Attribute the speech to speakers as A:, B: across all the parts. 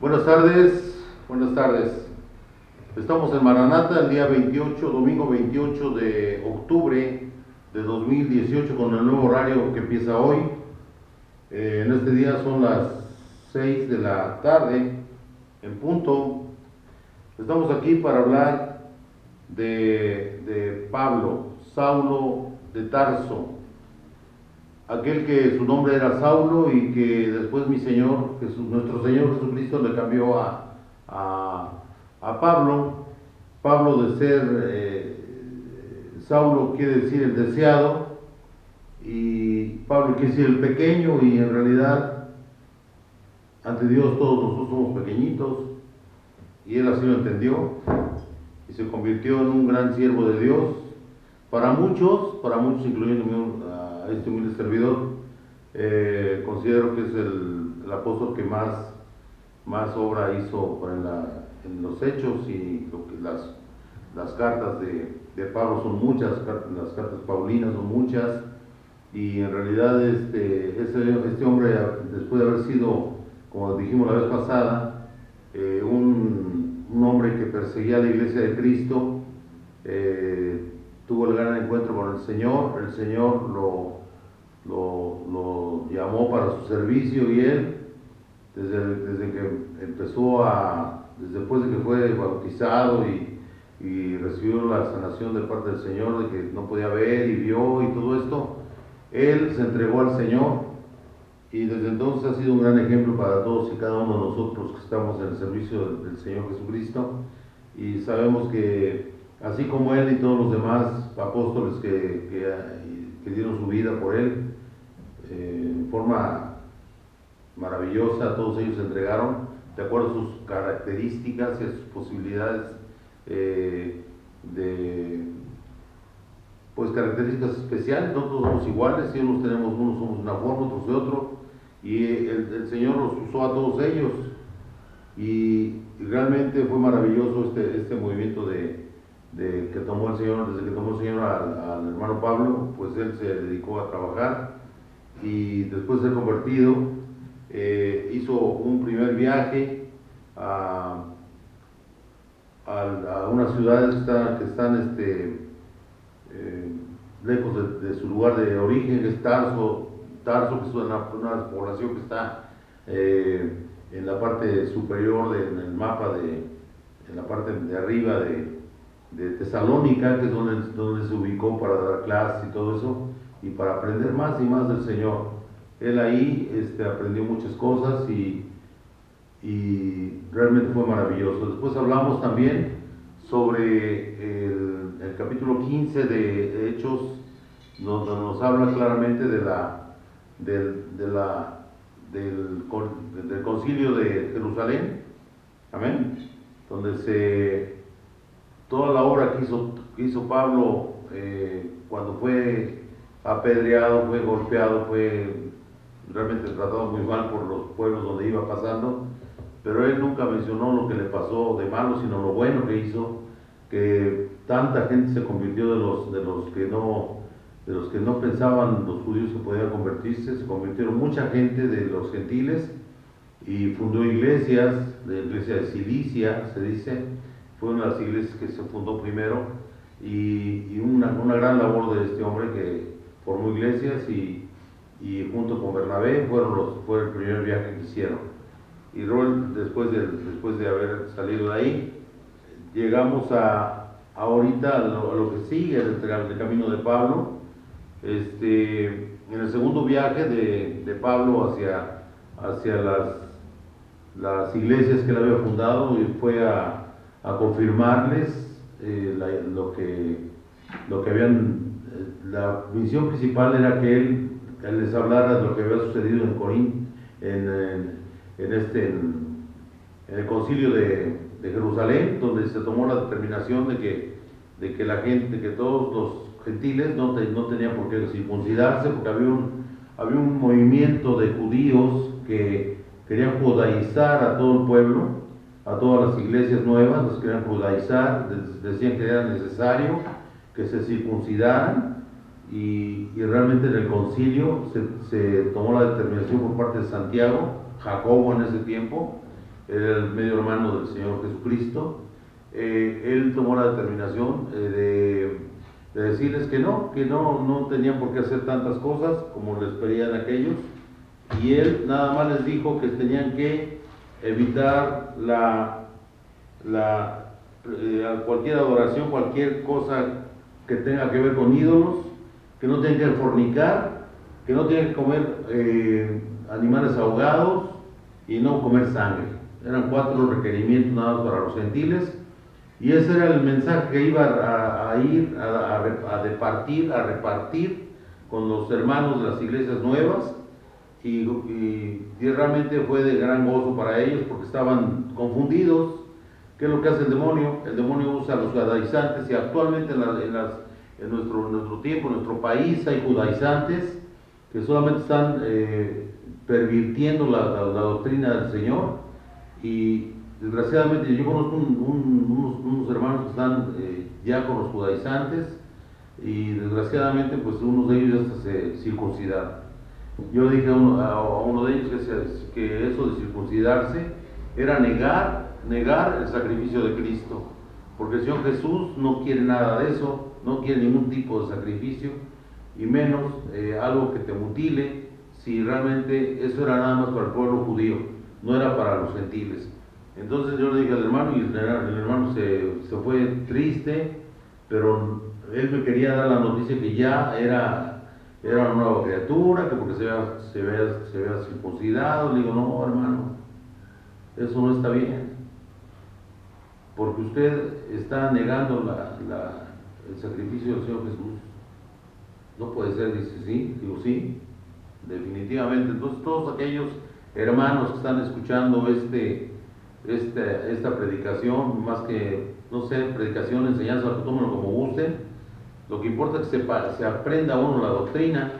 A: Buenas tardes, buenas tardes. Estamos en Maranata el día 28, domingo 28 de octubre de 2018 con el nuevo horario que empieza hoy. En este día son las 6 de la tarde, en punto. Estamos aquí para hablar de Pablo, Saulo de Tarso, aquel que su nombre era Saulo y que después nuestro Señor Jesucristo le cambió a Pablo. Pablo de ser Saulo quiere decir el deseado y Pablo quiere decir el pequeño, y en realidad ante Dios todos nosotros somos pequeñitos, y él así lo entendió y se convirtió en un gran siervo de Dios para muchos incluyendo a este humilde servidor. Considero que es el apóstol que más obra hizo en los hechos, y lo que las cartas de Pablo son muchas, las cartas paulinas son muchas, y en realidad este hombre, después de haber sido, como dijimos la vez pasada, un hombre que perseguía a la iglesia de Cristo, tuvo el gran encuentro con el Señor lo llamó para su servicio, y él, desde que después de que fue bautizado y recibió la sanación de parte del Señor, de que no podía ver y vio y todo esto, él se entregó al Señor, y desde entonces ha sido un gran ejemplo para todos y cada uno de nosotros que estamos en el servicio del Señor Jesucristo. Y sabemos que así como él y todos los demás apóstoles que dieron su vida por él, en forma maravillosa, todos ellos se entregaron de acuerdo a sus características y a sus posibilidades, características especiales. No todos somos iguales, si unos somos de una forma, otros de otro, y el Señor los usó a todos ellos, y realmente fue maravilloso este movimiento que tomó el Señor. Desde que tomó el Señor al hermano Pablo, pues él se dedicó a trabajar, y después de ser convertido, hizo un primer viaje a unas ciudades que están lejos de su lugar de origen, que es Tarso, que es una población que está en la parte superior en el mapa, en la parte de arriba de Tesalónica, que es donde se ubicó para dar clases y todo eso, y para aprender más y más del Señor. Él ahí aprendió muchas cosas, y realmente fue maravilloso. Después hablamos también sobre el capítulo 15 de Hechos, donde nos habla claramente del concilio de Jerusalén, amén, donde toda la obra que hizo Pablo, cuando fue apedreado, fue golpeado, fue realmente tratado muy mal por los pueblos donde iba pasando, pero él nunca mencionó lo que le pasó de malo, sino lo bueno que hizo, que tanta gente se convirtió de los que no pensaban los judíos que podían convertirse. Se convirtieron mucha gente de los gentiles, y fundó iglesias, la iglesia de Cilicia, se dice, fue una de las iglesias que se fundó primero, y una gran labor de este hombre que formó iglesias, y junto con Bernabé fue el primer viaje que hicieron. Y después de haber salido de ahí, llegamos ahorita a lo que sigue el camino de Pablo. En el segundo viaje de Pablo hacia las iglesias que él había fundado, y fue a confirmarles lo que habían. La misión principal era que él les hablara de lo que había sucedido en Corinto, en el concilio de Jerusalén, donde se tomó la determinación de que la gente, que todos los gentiles no tenían por qué circuncidarse, porque había un movimiento de judíos que querían judaizar a todo el pueblo, a todas las iglesias nuevas, los querían judaizar, decían que era necesario que se circuncidaran, y realmente en el concilio se tomó la determinación por parte de Santiago, Jacobo en ese tiempo, era el medio hermano del Señor Jesucristo. Él tomó la determinación de decirles que no tenían por qué hacer tantas cosas como les pedían aquellos, y él nada más les dijo que tenían que evitar cualquier adoración, cualquier cosa que tenga que ver con ídolos, que no tienen que fornicar, que no tienen que comer animales ahogados y no comer sangre. Eran 4 requerimientos nada más para los gentiles, y ese era el mensaje que iba a ir a repartir con los hermanos de las iglesias nuevas, y realmente fue de gran gozo para ellos porque estaban confundidos. ¿Qué es lo que hace el demonio? El demonio usa a los judaizantes, y actualmente en nuestro tiempo, en nuestro país, hay judaizantes que solamente están pervirtiendo la doctrina del Señor, y desgraciadamente yo conozco unos hermanos que están ya con los judaizantes, y desgraciadamente pues unos de ellos ya se circuncidaron. Yo le dije a uno de ellos que eso de circuncidarse era negar el sacrificio de Cristo, porque el Señor Jesús no quiere nada de eso, no quiere ningún tipo de sacrificio, y menos algo que te mutile, si realmente eso era nada más para el pueblo judío, no era para los gentiles. Entonces yo le dije al hermano, y el hermano se fue triste, pero él me quería dar la noticia que ya era una nueva criatura, que porque se había circuncidado. Le digo, no, hermano, eso no está bien, porque usted está negando el sacrificio del Señor Jesús. No puede ser. Dice, sí. Digo, sí, definitivamente. Entonces todos aquellos hermanos que están escuchando esta predicación, más que, no sé, predicación, enseñanza, tómenlo como gusten. Lo que importa es que se aprenda uno la doctrina,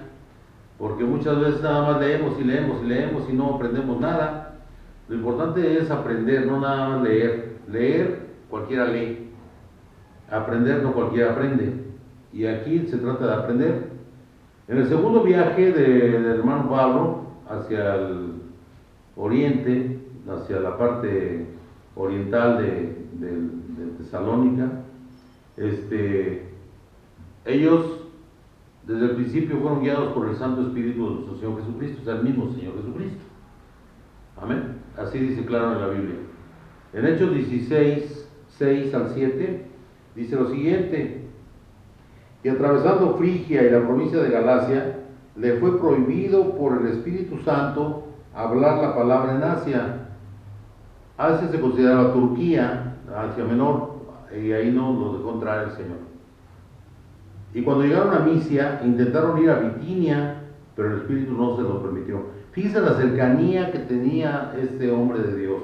A: porque muchas veces nada más leemos y leemos y leemos y no aprendemos nada. Lo importante es aprender, no nada más leer. Leer cualquiera lee, aprender no cualquiera aprende, y aquí se trata de aprender. En el segundo viaje del hermano Pablo hacia el oriente, hacia la parte oriental de Tesalónica, ellos desde el principio fueron guiados por el Santo Espíritu de nuestro Señor Jesucristo, o sea, el mismo Señor Jesucristo. Amén. Así dice claro en la Biblia. En Hechos 16, 6 al 7, dice lo siguiente: y atravesando Frigia y la provincia de Galacia, le fue prohibido por el Espíritu Santo hablar la palabra en Asia. Asia se consideraba Turquía, Asia Menor, y ahí no los dejó entrar el Señor. Y cuando llegaron a Misia, intentaron ir a Bitinia, pero el Espíritu no se lo permitió. Fíjense la cercanía que tenía este hombre de Dios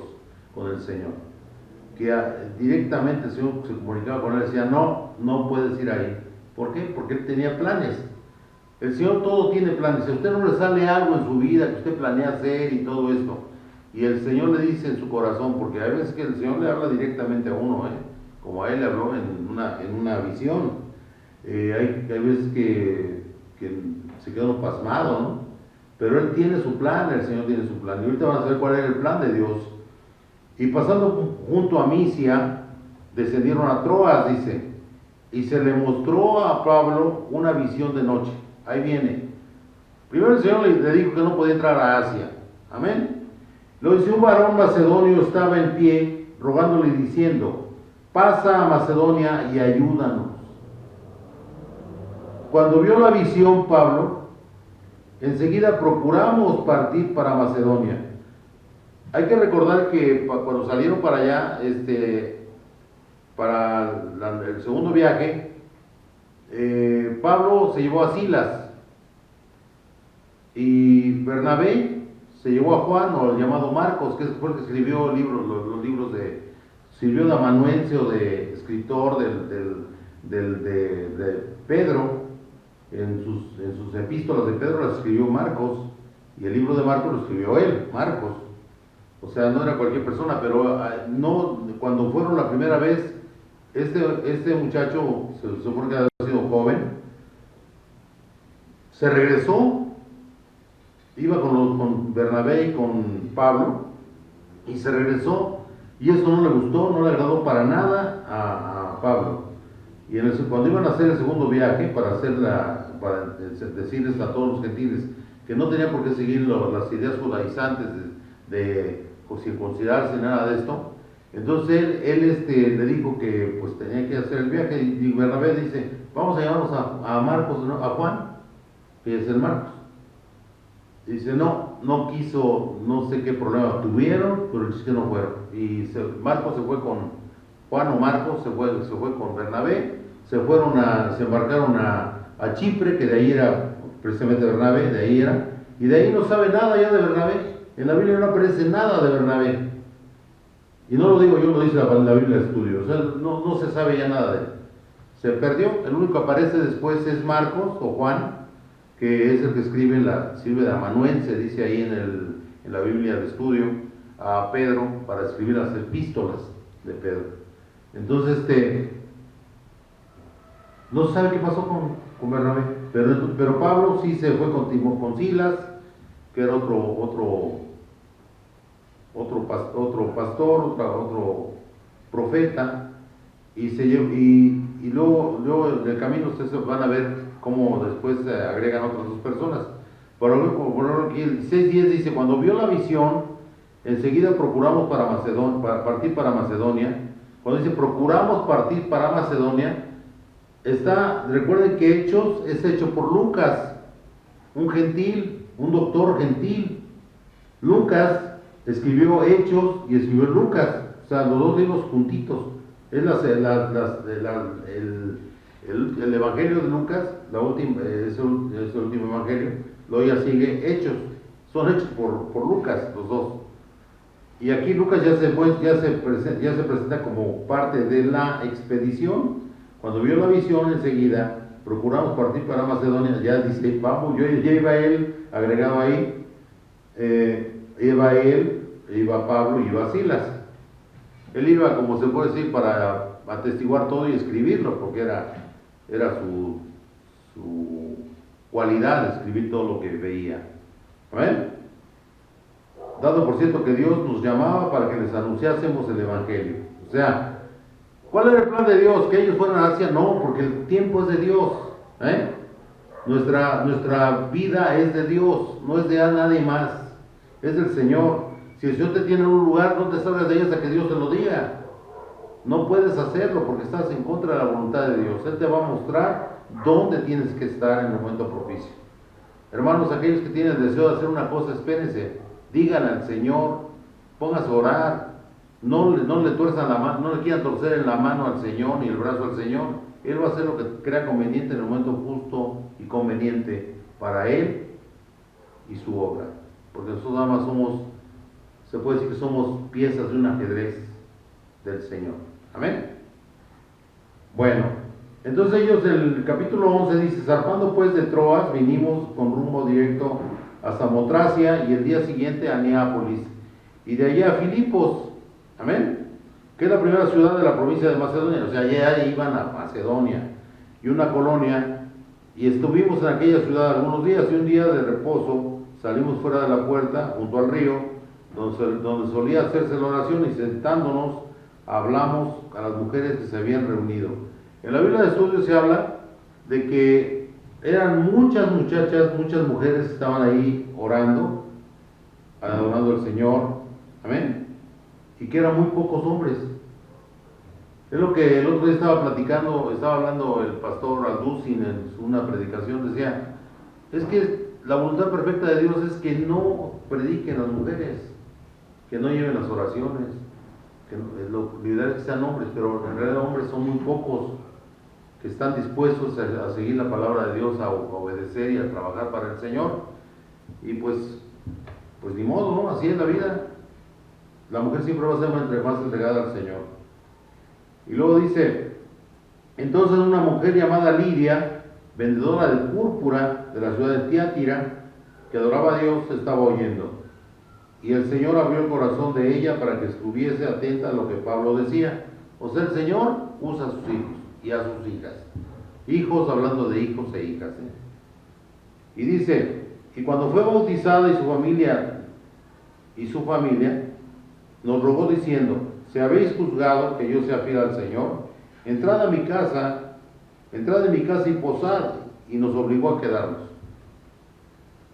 A: con el Señor, que directamente el Señor se comunicaba con él y decía, no puedes ir ahí. ¿Por qué? Porque él tenía planes. El Señor todo tiene planes. Si a usted no le sale algo en su vida que usted planea hacer y todo esto, y el Señor le dice en su corazón, porque hay veces que el Señor le habla directamente a uno, como a él le habló en una visión. Hay veces que se queda uno pasmado, ¿no? Pero Él tiene su plan, el Señor tiene su plan. Y ahorita van a saber cuál era el plan de Dios. Y pasando junto a Misia, descendieron a Troas, dice, y se le mostró a Pablo una visión de noche. Ahí viene. Primero el Señor le dijo que no podía entrar a Asia. Amén. Lo dice: un varón macedonio estaba en pie, rogándole y diciendo, pasa a Macedonia y ayúdanos. Cuando vio la visión Pablo, enseguida procuramos partir para Macedonia. Hay que recordar que cuando salieron para allá, para el segundo viaje, Pablo se llevó a Silas, y Bernabé se llevó a Juan, o el llamado Marcos, que fue el que escribió los libros sirvió de amanuense o de escritor de Pedro. En sus epístolas de Pedro las escribió Marcos, y el libro de Marcos lo escribió él, Marcos. O sea, no era cualquier persona, pero no, cuando fueron la primera vez, este muchacho, se supone que había sido joven, se regresó, iba con Bernabé y con Pablo, y se regresó, y eso no le gustó, no le agradó para nada a Pablo. Y cuando iban a hacer el segundo viaje para decirles a todos los gentiles que no tenían por qué seguir las ideas judaizantes de circuncidarse ni nada de esto, entonces él le dijo que pues tenía que hacer el viaje, y Bernabé dice, vamos a llamarnos a Marcos, ¿no? A Juan, que es el Marcos. Dice, no quiso, no sé qué problema tuvieron, pero el chiste no fueron. Y Marcos se fue con, Juan o Marcos se fue con Bernabé, se embarcaron a Chipre, que de ahí era precisamente Bernabé, de ahí era, y de ahí no sabe nada ya de Bernabé. En la Biblia no aparece nada de Bernabé. Y no lo digo yo, lo dice la Biblia de estudio, o sea, no se sabe ya nada de él. Se perdió, el único que aparece después es Marcos o Juan, que es el que sirve de amanuense, dice ahí en la Biblia de estudio, a Pedro para escribir las epístolas de Pedro. Entonces, no se sabe qué pasó con Bernabé, pero Pablo sí se fue con Silas, que era otro pastor, otro profeta, y luego en el camino ustedes van a ver cómo después se agregan otras dos personas. Por ejemplo, aquí el 16:10 dice, cuando vio la visión, enseguida procuramos partir para Macedonia. Cuando dice procuramos partir para Macedonia, recuerden que Hechos es hecho por Lucas, un gentil, un doctor gentil. Lucas escribió Hechos y escribió Lucas, o sea, los dos libros juntitos. Es el Evangelio de Lucas, es el último Evangelio, luego ya sigue Hechos, son hechos por Lucas, los dos. Y aquí Lucas ya se presenta como parte de la expedición. Cuando vio la visión, enseguida procuramos partir para Macedonia. Ya dice, vamos, ya iba él, agregado ahí, iba él, iba Pablo y iba Silas. Él iba, como se puede decir, para atestiguar todo y escribirlo, porque era su cualidad, escribir todo lo que veía. ¿Amén? Dado por cierto que Dios nos llamaba para que les anunciásemos el Evangelio. O sea, ¿cuál era el plan de Dios? ¿Que ellos fueran a Asia? No, porque el tiempo es de Dios. Nuestra vida es de Dios, no es de nadie más, es del Señor. Si el Señor te tiene en un lugar, no te salgas de ahí hasta que Dios te lo diga. No puedes hacerlo porque estás en contra de la voluntad de Dios. Él te va a mostrar dónde tienes que estar en el momento propicio. Hermanos, aquellos que tienen el deseo de hacer una cosa, espérense, digan al Señor, pónganse a orar, no le tuerzan la mano, no le quieran torcer en la mano al Señor ni el brazo al Señor. Él va a hacer lo que crea conveniente en el momento justo y conveniente para Él y su obra. Porque nosotros nada más se puede decir que somos piezas de un ajedrez del Señor. Amén. Bueno, entonces ellos, el capítulo 11 dice, zarpando pues de Troas, vinimos con rumbo directo a Samotracia y el día siguiente a Neápolis y de allá a Filipos, amén, que es la primera ciudad de la provincia de Macedonia. O sea, ya iban a Macedonia y una colonia, y estuvimos en aquella ciudad algunos días, y un día de reposo salimos fuera de la puerta junto al río donde solía hacerse la oración, y sentándonos hablamos a las mujeres que se habían reunido. En la Biblia de estudio se habla de que eran muchas muchachas, muchas mujeres que estaban ahí orando, adorando al Señor, amén, y que eran muy pocos hombres. Es lo que el otro día estaba hablando el pastor Alducin en una predicación, decía, es que la voluntad perfecta de Dios es que no prediquen las mujeres, que no lleven las oraciones, que lo ideal es que sean hombres, pero en realidad hombres son muy pocos que están dispuestos a seguir la palabra de Dios, a obedecer y a trabajar para el Señor. Y pues ni modo, ¿no? Así es la vida. La mujer siempre va a ser más entregada al Señor. Y luego dice, entonces una mujer llamada Lidia, vendedora de púrpura de la ciudad de Tiatira, que adoraba a Dios, estaba oyendo. Y el Señor abrió el corazón de ella para que estuviese atenta a lo que Pablo decía. O sea, el Señor usa a sus hijos y a sus hijas. Hijos, hablando de hijos e hijas. Y dice, y cuando fue bautizada y su familia, nos rogó diciendo: si habéis juzgado que yo sea fiel al Señor, entrad en mi casa y posad, y nos obligó a quedarnos.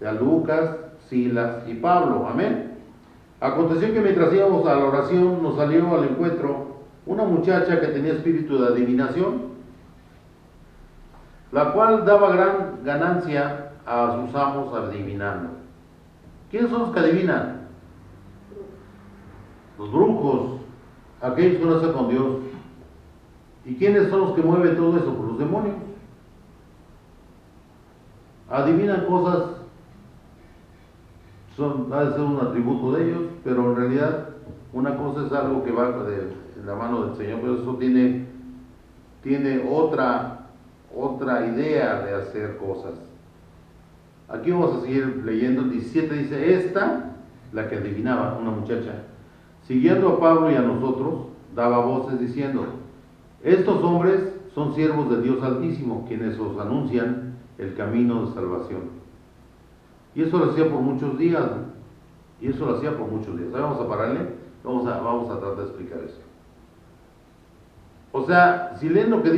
A: A Lucas, Silas y Pablo, amén. Aconteció que mientras íbamos a la oración, nos salió al encuentro una muchacha que tenía espíritu de adivinación, la cual daba gran ganancia a sus amos adivinando. ¿Quiénes son los que adivinan? Los brujos, aquellos que no están con Dios. ¿Y quiénes son los que mueven todo eso? Pues los demonios. Adivinan cosas, ha de ser un atributo de ellos, pero en realidad una cosa es algo que va en la mano del Señor, pero eso tiene otra idea de hacer cosas. Aquí vamos a seguir leyendo. El 17 dice: esta, la que adivinaba, una muchacha, siguiendo a Pablo y a nosotros, daba voces diciendo: estos hombres son siervos de Dios Altísimo, quienes os anuncian el camino de salvación. Y eso lo hacía por muchos días, ¿no? Vamos a pararle, vamos a tratar de explicar eso. O sea, si leen lo que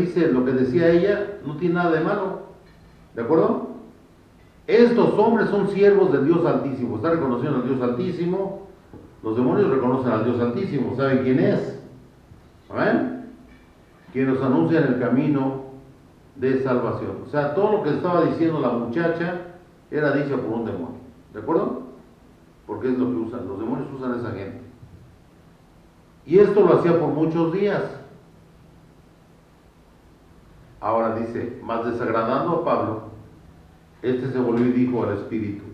A: decía ella, no tiene nada de malo, ¿de acuerdo? Estos hombres son siervos del Dios Altísimo, está reconociendo al Dios Altísimo. Los demonios reconocen al Dios Altísimo, ¿saben quién es? ¿Amén? Quien nos anuncia el camino de salvación. O sea, todo lo que estaba diciendo la muchacha era dicho por un demonio, ¿de acuerdo? Porque es lo que usan, los demonios usan a esa gente. Y esto lo hacía por muchos días. Ahora dice: mas desagradando a Pablo, este se volvió y dijo al espíritu.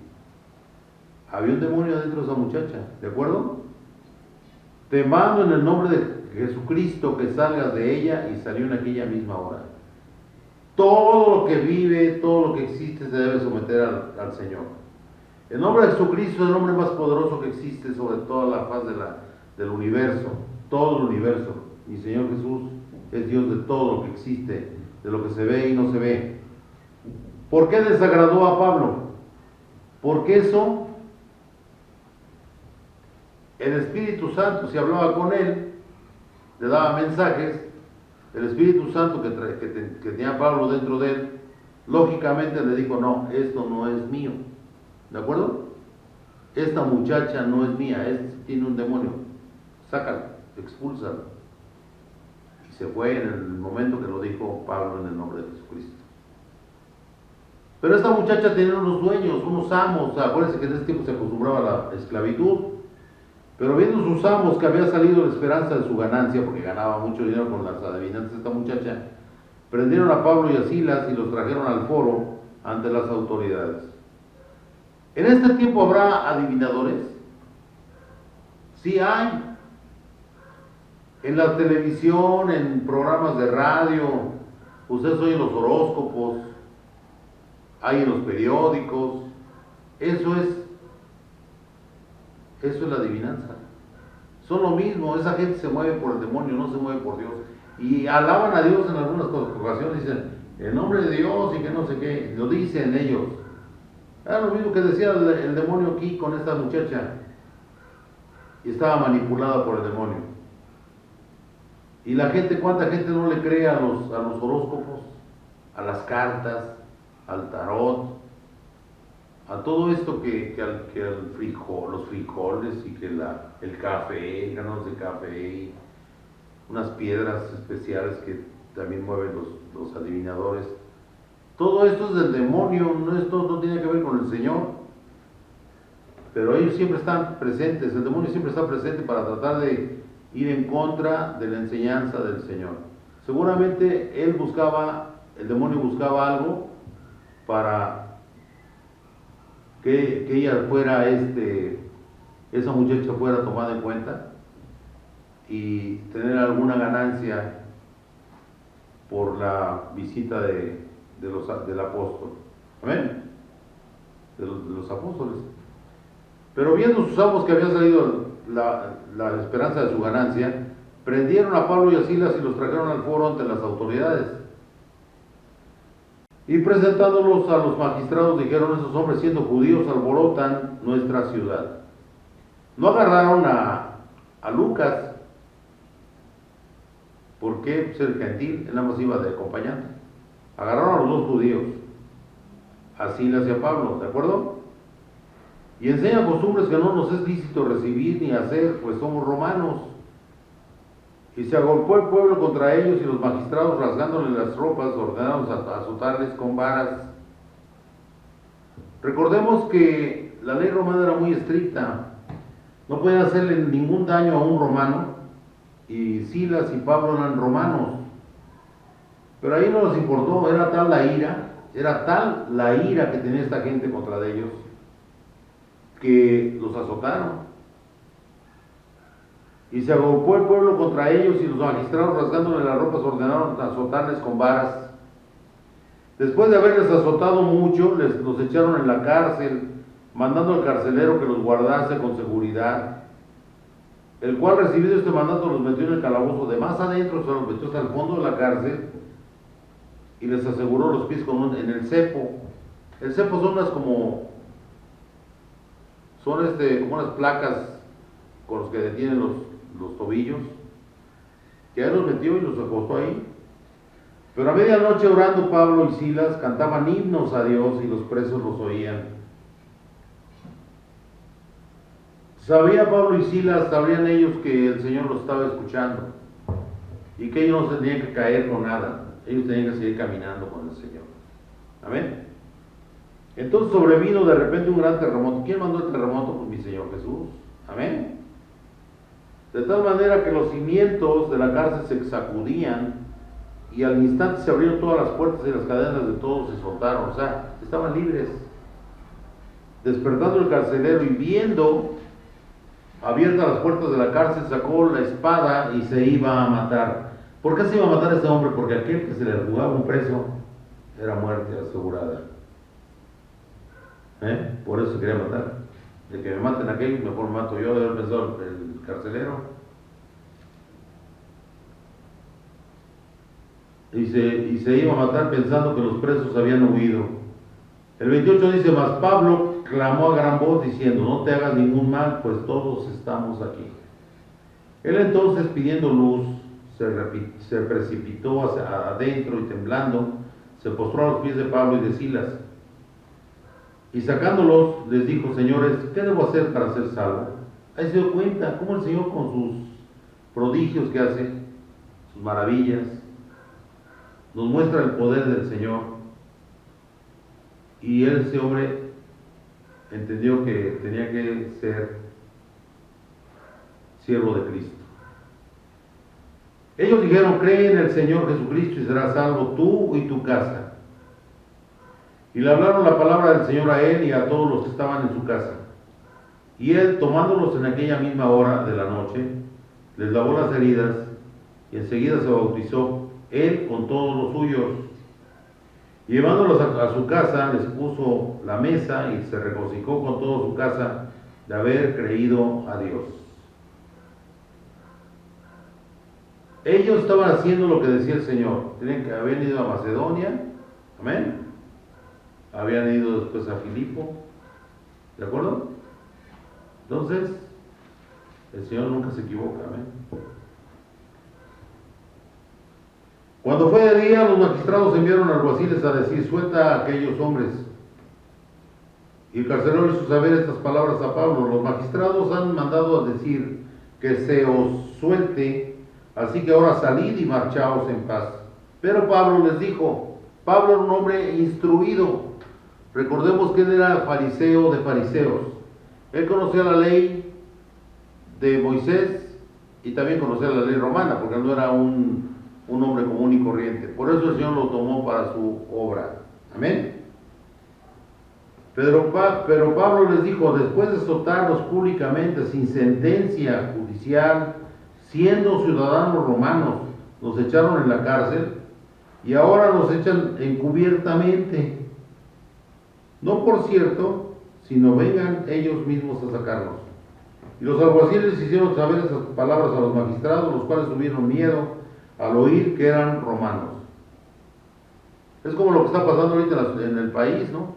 A: Había un demonio dentro de esa muchacha, ¿de acuerdo? Te mando en el nombre de Jesucristo que salgas de ella, y salió en aquella misma hora. Todo lo que vive, todo lo que existe se debe someter al Señor. El nombre de Jesucristo es el nombre más poderoso que existe sobre toda la faz del universo, todo el universo. Mi Señor Jesús es Dios de todo lo que existe, de lo que se ve y no se ve. ¿Por qué desagradó a Pablo? Porque eso, el Espíritu Santo, si hablaba con él, le daba mensajes. El Espíritu Santo que tenía Pablo dentro de él, lógicamente le dijo: no, esto no es mío, ¿de acuerdo? Esta muchacha no es mía, tiene un demonio, sácalo, expúlsalo. Y se fue en el momento que lo dijo Pablo en el nombre de Jesucristo. Pero esta muchacha tenía unos dueños, unos amos. Acuérdense que en ese tiempo se acostumbraba a la esclavitud. Pero viendo sus amos que había salido la esperanza de su ganancia, porque ganaba mucho dinero con las adivinanzas de esta muchacha, prendieron a Pablo y a Silas y los trajeron al foro ante las autoridades. ¿En este tiempo habrá adivinadores? Sí hay. En la televisión, en programas de radio, ustedes oyen los horóscopos, hay en los periódicos. Eso es la adivinanza. Son lo mismo, esa gente se mueve por el demonio, no se mueve por Dios. Y alaban a Dios en algunas ocasiones, dicen: en nombre de Dios y que no sé qué, lo dicen ellos. Era lo mismo que decía el demonio aquí con esta muchacha. Y estaba manipulada por el demonio. Y la gente, ¿cuánta gente no le cree a los horóscopos, a las cartas, al tarot, a todo esto que los frijoles y que el café, granos de café, y unas piedras especiales que también mueven los adivinadores? Todo esto es del demonio, esto no tiene que ver con el Señor. Pero ellos siempre están presentes, el demonio siempre está presente para tratar de ir en contra de la enseñanza del Señor. Seguramente el demonio buscaba algo para que ella fuera, esa muchacha fuera tomada en cuenta y tener alguna ganancia por la visita del apóstol. ¿Amén? De los apóstoles. Pero viendo sus amos que había salido la esperanza de su ganancia, prendieron a Pablo y a Silas y los trajeron al foro ante las autoridades. Y presentándolos a los magistrados, dijeron: esos hombres, siendo judíos, alborotan nuestra ciudad. No agarraron a a Lucas. ¿Por qué ser gentil? Él nada más iba de acompañante. Agarraron a los dos judíos, a Silas y a Pablo, ¿de acuerdo? Y enseñan costumbres que no nos es lícito recibir ni hacer, pues somos romanos. Y se agolpó el pueblo contra ellos y los magistrados, rasgándole las ropas, ordenaron azotarles con varas. Recordemos que la ley romana era muy estricta. No podían hacerle ningún daño a un romano, y Silas y Pablo eran romanos. Pero ahí no les importó, era tal la ira que tenía esta gente contra ellos, que los azotaron. Y se agolpó el pueblo contra ellos y los magistrados, rasgándole las ropas, ordenaron azotarles con varas. Después de haberles azotado mucho, los echaron en la cárcel, mandando al carcelero que los guardase con seguridad, el cual, recibido este mandato, los metió en el calabozo de más adentro, se los metió hasta el fondo de la cárcel y les aseguró los pies en el cepo. El cepo son como unas placas con los que detienen los tobillos, que él los metió y los acostó ahí. Pero a medianoche, orando, Pablo y Silas cantaban himnos a Dios y los presos los oían. Sabía Pablo y Silas, sabían ellos que el Señor los estaba escuchando y que ellos no se tenían que caer con nada, ellos tenían que seguir caminando con el Señor. Amén. Entonces sobrevino de repente un gran terremoto. ¿Quién mandó el terremoto? Pues mi Señor Jesús. Amén. De tal manera que los cimientos de la cárcel se sacudían y al instante se abrieron todas las puertas y las cadenas de todos se soltaron, o sea, estaban libres. Despertando el carcelero y viendo abiertas las puertas de la cárcel, sacó la espada y se iba a matar. ¿Por qué se iba a matar a este hombre? Porque aquel que se le jugaba un preso era muerte asegurada. Por eso se quería matar. De que me maten a aquel, mejor me mato yo, de haber pensado el carcelero. Y se iba a matar pensando que los presos habían huido. El 28 dice: mas Pablo clamó a gran voz diciendo: no te hagas ningún mal, pues todos estamos aquí. Él entonces, pidiendo luz, se precipitó hacia adentro y temblando, se postró a los pies de Pablo y de Silas. Y sacándolos, les dijo: señores, ¿qué debo hacer para ser salvo? Ahí se dio cuenta cómo el Señor, con sus prodigios que hace, sus maravillas, nos muestra el poder del Señor. Y ese hombre entendió que tenía que ser siervo de Cristo. Ellos dijeron: cree en el Señor Jesucristo y serás salvo tú y tu casa. Y le hablaron la palabra del Señor a él y a todos los que estaban en su casa. Y él, tomándolos en aquella misma hora de la noche, les lavó las heridas y enseguida se bautizó, él con todos los suyos. Y llevándolos a su casa, les puso la mesa y se regocijó con toda su casa de haber creído a Dios. Ellos estaban haciendo lo que decía el Señor. Habían ido a Macedonia, amén. Habían ido después a Filipo, ¿de acuerdo? Entonces, el Señor nunca se equivoca, amén. Cuando fue de día, los magistrados enviaron alguaciles a decir: suelta a aquellos hombres. Y el carcelero hizo saber estas palabras a Pablo: los magistrados han mandado a decir que se os suelte, así que ahora salid y marchaos en paz. Pero Pablo les dijo, Pablo era un hombre instruido. Recordemos que él era fariseo de fariseos. Él conocía la ley de Moisés y también conocía la ley romana, porque él no era un hombre común y corriente. Por eso el Señor lo tomó para su obra. Amén. Pero Pablo les dijo: después de azotarlos públicamente, sin sentencia judicial, siendo ciudadanos romanos, nos echaron en la cárcel y ahora nos echan encubiertamente. No por cierto, sino vengan ellos mismos a sacarnos. Y los alguaciles hicieron saber esas palabras a los magistrados, los cuales tuvieron miedo al oír que eran romanos. Es como lo que está pasando ahorita en el país, ¿no?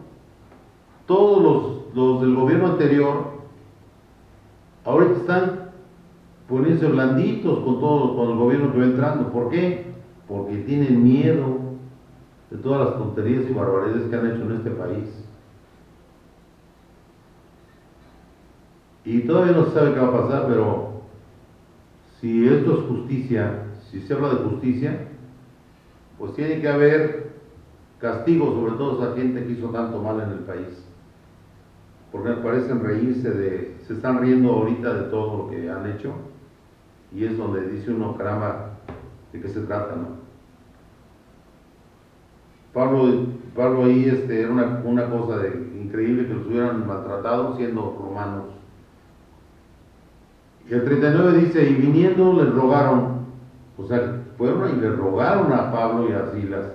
A: Todos los del gobierno anterior ahorita están poniéndose blanditos con el gobierno que va entrando. ¿Por qué? Porque tienen miedo de todas las tonterías y barbaridades que han hecho en este país. Y todavía no se sabe qué va a pasar, pero si esto es justicia, si se habla de justicia, pues tiene que haber castigo sobre toda esa gente que hizo tanto mal en el país. Porque me parecen se están riendo ahorita de todo lo que han hecho, y es donde dice uno, caramba, ¿de qué se trata, no? Pablo ahí era una cosa increíble que los hubieran maltratado siendo romanos. Y el 39 dice, y viniendo les rogaron, o sea, fueron y le rogaron a Pablo y a Silas,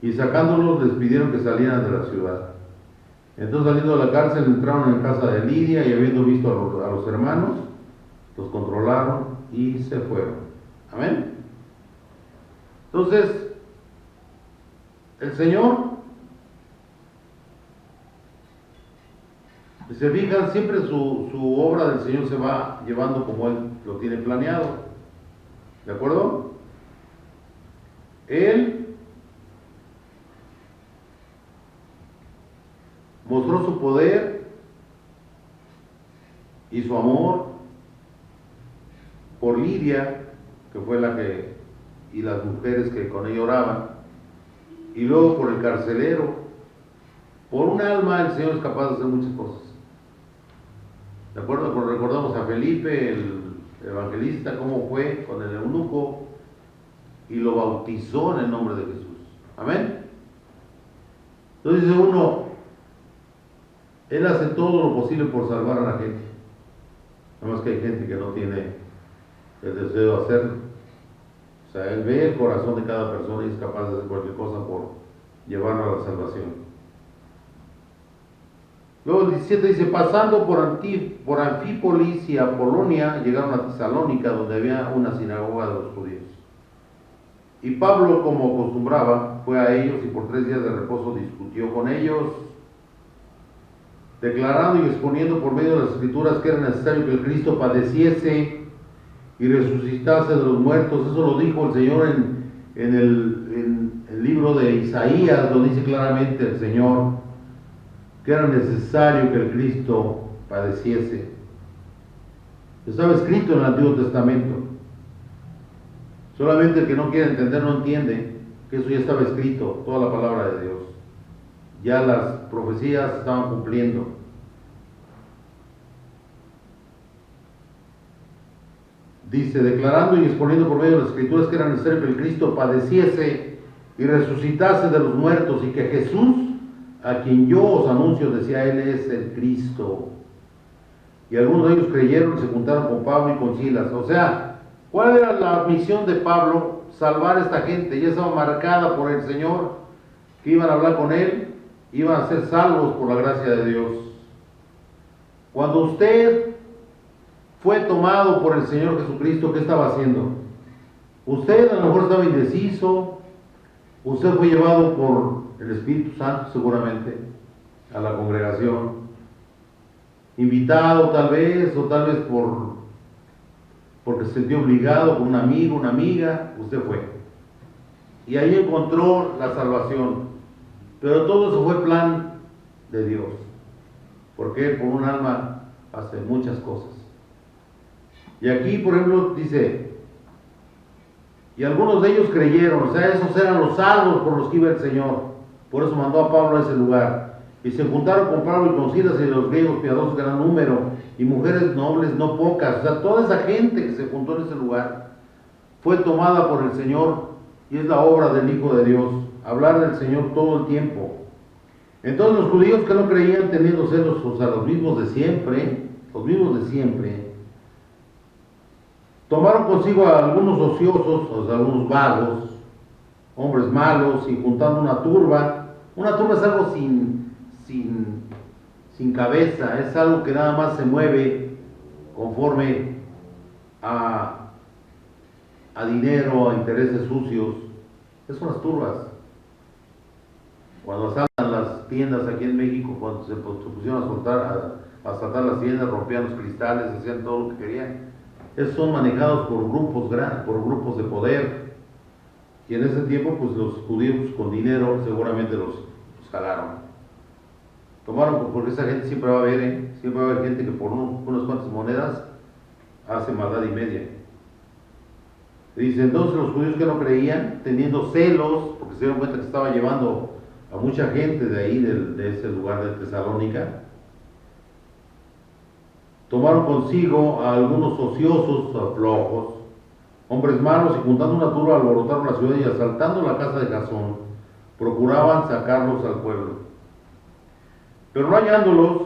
A: y sacándolos les pidieron que salieran de la ciudad. Entonces, saliendo de la cárcel, entraron en casa de Lidia, y habiendo visto a los hermanos, los controlaron y se fueron. Amén. Entonces, el Señor, si se fijan, siempre su obra del Señor se va llevando como Él lo tiene planeado. ¿De acuerdo? Él mostró su poder y su amor por Lidia, que fue y las mujeres que con ella oraban, y luego por el carcelero. Por un alma el Señor es capaz de hacer muchas cosas. ¿De acuerdo? Pues recordamos a Felipe, el evangelista, cómo fue con el eunuco y lo bautizó en el nombre de Jesús. Amén. Entonces dice uno, Él hace todo lo posible por salvar a la gente. Nada más que hay gente que no tiene el deseo de hacerlo. O sea, Él ve el corazón de cada persona y es capaz de hacer cualquier cosa por llevarlo a la salvación. Luego el 17 dice, pasando por Anfípolis y Apolonia, llegaron a Tesalónica, donde había una sinagoga de los judíos. Y Pablo, como acostumbraba, fue a ellos y por 3 días de reposo discutió con ellos, declarando y exponiendo por medio de las Escrituras que era necesario que el Cristo padeciese y resucitase de los muertos. Eso lo dijo el Señor en el libro de Isaías, donde dice claramente el Señor que era necesario que el Cristo padeciese. Estaba escrito en el Antiguo Testamento. Solamente el que no quiere entender no entiende que eso ya estaba escrito, toda la palabra de Dios. Ya las profecías estaban cumpliendo. Dice, declarando y exponiendo por medio de las Escrituras que era necesario que el Cristo padeciese y resucitase de los muertos, y que Jesús, a quien yo os anuncio, decía, Él es el Cristo. Y algunos de ellos creyeron y se juntaron con Pablo y con Silas. O sea, ¿cuál era la misión de Pablo? Salvar a esta gente. Ya estaba marcada por el Señor, que iban a hablar con Él, iban a ser salvos por la gracia de Dios. Cuando usted fue tomado por el Señor Jesucristo, ¿qué estaba haciendo? Usted a lo mejor estaba indeciso, usted fue llevado por el Espíritu Santo seguramente a la congregación, invitado tal vez, o tal vez porque se sintió obligado por un amigo, una amiga, usted fue. Y ahí encontró la salvación. Pero todo eso fue plan de Dios, porque Él por un alma hace muchas cosas. Y aquí, por ejemplo, dice, y algunos de ellos creyeron, o sea, esos eran los salvos por los que iba el Señor. Por eso mandó a Pablo a ese lugar. Y se juntaron con Pablo y con Silas y los griegos piadosos, gran número, y mujeres nobles no pocas. O sea, toda esa gente que se juntó en ese lugar fue tomada por el Señor, y es la obra del Hijo de Dios, hablar del Señor todo el tiempo. Entonces los judíos que no creían, teniendo celos, o sea, los mismos de siempre, tomaron consigo a algunos ociosos, o sea, algunos vagos, hombres malos, y juntando una turba. Una turba es algo sin cabeza, es algo que nada más se mueve conforme a dinero, a intereses sucios. Es unas turbas. Cuando asaltan las tiendas aquí en México, cuando se pusieron a asaltar las tiendas, rompían los cristales, hacían todo lo que querían. esos son manejados por grupos grandes, por grupos de poder. Y en ese tiempo, pues los judíos con dinero seguramente los jalaron. Tomaron, porque esa gente siempre va a haber, siempre va a haber gente que por unas cuantas monedas hace maldad y media. Dice, entonces los judíos que no creían, teniendo celos, porque se dieron cuenta que estaba llevando a mucha gente de ahí, de ese lugar de Tesalónica, tomaron consigo a algunos ociosos, flojos, hombres malos, y juntando una turba alborotaron la ciudad y asaltando la casa de Jasón, procuraban sacarlos al pueblo. Pero no hallándolos,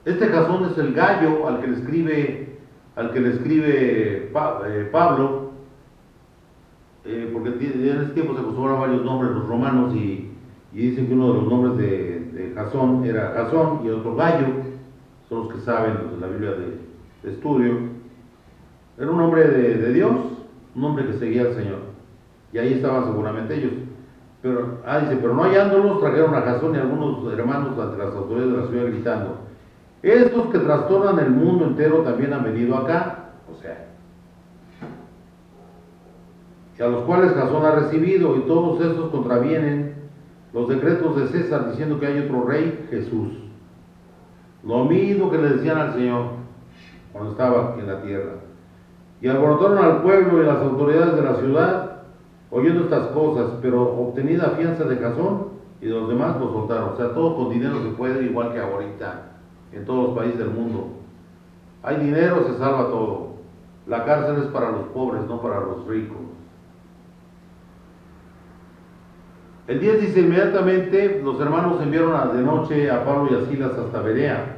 A: este Jasón es el gallo al que le escribe Pablo, porque en ese tiempo se acostumbraban varios nombres los romanos y dicen que uno de los nombres de Jasón era Jasón y otro Gallo, son los que saben los de la Biblia de estudio. Era un hombre de Dios, un hombre que seguía al Señor, y ahí estaban seguramente ellos. Pero, dice, pero no hallándolos, trajeron a Jasón y a algunos hermanos ante las autoridades de la ciudad gritando, estos que trastornan el mundo entero también han venido acá, o sea, y a los cuales Jasón ha recibido, y todos estos contravienen los decretos de César, diciendo que hay otro rey, Jesús. Lo mismo que le decían al Señor cuando estaba aquí en la tierra. Y alborotaron al pueblo y las autoridades de la ciudad, oyendo estas cosas, pero obtenida fianza de Jasón y de los demás los soltaron. O sea, todo con dinero se puede, igual que ahorita en todos los países del mundo. Hay dinero, se salva todo. La cárcel es para los pobres, no para los ricos. El 10 dice, inmediatamente los hermanos enviaron de noche a Pablo y a Silas hasta Berea.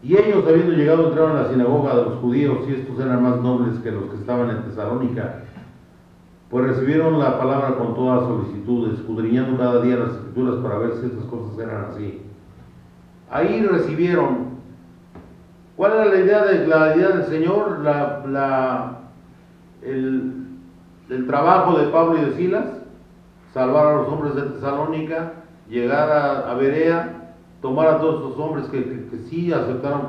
A: Y ellos, habiendo llegado, entraron a la sinagoga de los judíos, y estos eran más nobles que los que estaban en Tesalónica, pues recibieron la palabra con toda solicitud, escudriñando cada día las escrituras para ver si estas cosas eran así. Ahí recibieron. ¿Cuál era la idea del Señor? El trabajo de Pablo y de Silas, salvar a los hombres de Tesalónica, llegar a Berea, tomar a todos esos hombres que sí aceptaron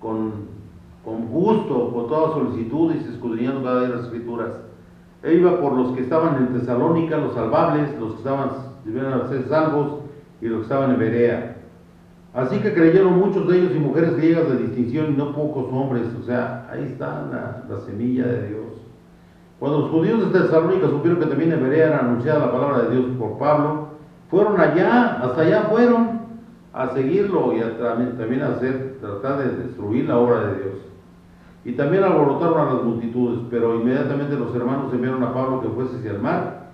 A: con gusto, con toda solicitud, y se escudriñando cada día las escrituras. Él iba por los que estaban en Tesalónica, los salvables, los que debían ser salvos, y los que estaban en Berea. Así que creyeron muchos de ellos y mujeres griegas de distinción, y no pocos hombres. O sea, ahí está la semilla de Dios. Cuando los judíos de Tesalónica supieron que también en Berea era anunciada la palabra de Dios por Pablo, fueron hasta allá fueron a seguirlo y también a tratar de destruir la obra de Dios. Y también alborotaron a las multitudes, pero inmediatamente los hermanos enviaron a Pablo que fuese hacia el mar.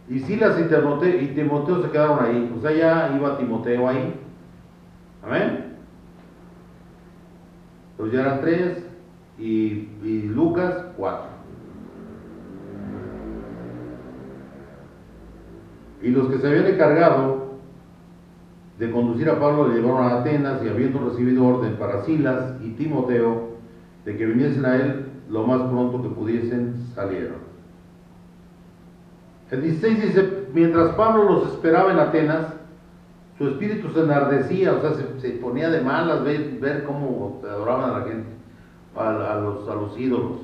A: Y Silas y Timoteo se quedaron ahí. O sea, ya iba Timoteo ahí. Amén. Pues ya eran 3 y Lucas 4. Y los que se habían encargado de conducir a Pablo le llevaron a Atenas, y habiendo recibido orden para Silas y Timoteo de que viniesen a él lo más pronto que pudiesen, salieron. El 16 dice, mientras Pablo los esperaba en Atenas, su espíritu se enardecía, o sea, se ponía de malas ver cómo adoraban a la gente, a los ídolos.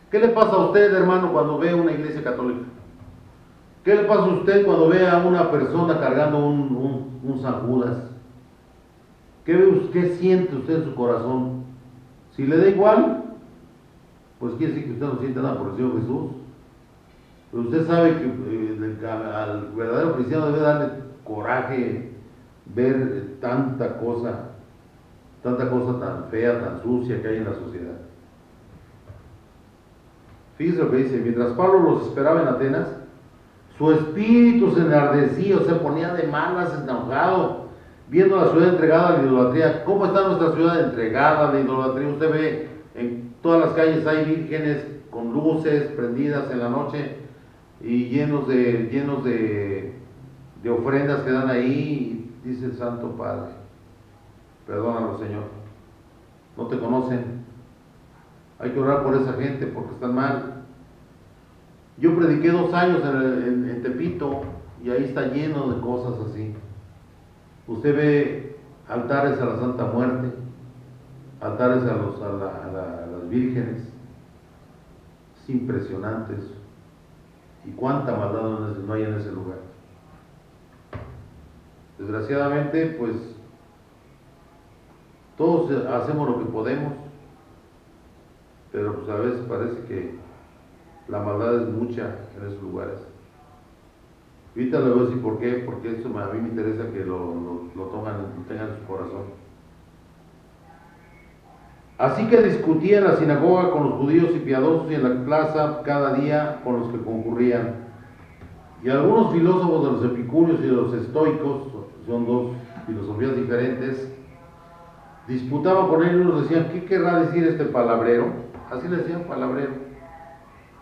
A: ¿Qué le pasa a usted, hermano, cuando ve una iglesia católica? ¿Qué le pasa a usted cuando ve a una persona cargando un San Judas? ¿Qué siente usted en su corazón? Si le da igual, pues quiere decir que usted no siente nada por el Señor Jesús. Pero usted sabe que al verdadero cristiano debe darle coraje ver tanta cosa tan fea, tan sucia que hay en la sociedad. Fíjese lo que dice, mientras Pablo los esperaba en Atenas, su espíritu se enardecía, o sea, ponía de malas, enojado, viendo la ciudad entregada a la idolatría. ¿Cómo está nuestra ciudad entregada a la idolatría? Usted ve en todas las calles hay vírgenes con luces prendidas en la noche y llenos de ofrendas que dan ahí. Y dice el Santo Padre, perdónalo, Señor, no te conocen. Hay que orar por esa gente porque están mal. Yo prediqué 2 años en Tepito y ahí está lleno de cosas así. Usted ve altares a la Santa Muerte, altares a las vírgenes. Es impresionante eso. Y cuánta maldad no hay en ese lugar. Desgraciadamente, pues, todos hacemos lo que podemos, pero pues a veces parece que la maldad es mucha en esos lugares. Ahorita le voy a decir por qué, porque eso a mí me interesa que lo tengan en su corazón. Así que discutía en la sinagoga con los judíos y piadosos y en la plaza cada día con los que concurrían. Y algunos filósofos de los epicúreos y de los estoicos, son dos filosofías diferentes, disputaban con ellos y nos decían, ¿qué querrá decir este palabrero? Así le decían, palabrero.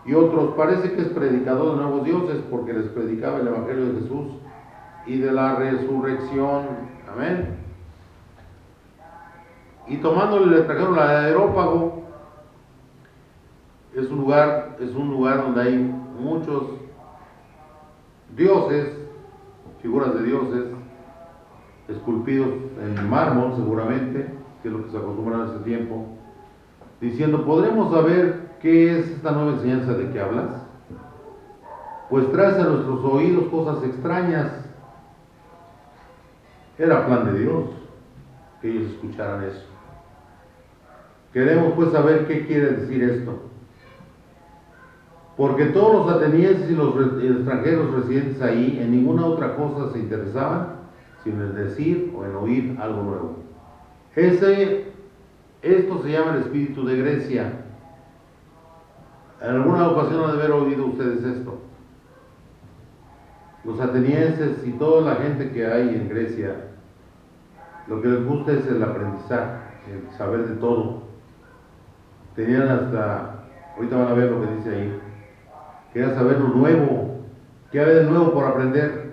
A: Y otros, parece que es predicador de nuevos dioses, porque les predicaba el evangelio de Jesús y de la resurrección. Amén. Y tomándole le trajeron al Areópago. Es un lugar donde hay muchos dioses, figuras de dioses, esculpidos en mármol seguramente, que es lo que se acostumbraba en ese tiempo, diciendo, ¿podremos saber qué es esta nueva enseñanza de que hablas? Pues traes a nuestros oídos cosas extrañas. Era plan de Dios que ellos escucharan eso. Queremos pues saber qué quiere decir esto. Porque todos los atenienses y los extranjeros residentes ahí en ninguna otra cosa se interesaban, sino en decir o en oír algo nuevo. Esto se llama el espíritu de Grecia. En alguna ocasión han de haber oído ustedes esto. Los atenienses y toda la gente que hay en Grecia, lo que les gusta es el aprendizaje, el saber de todo. Tenían ahorita van a ver lo que dice ahí, querían saber lo nuevo, qué había de nuevo por aprender.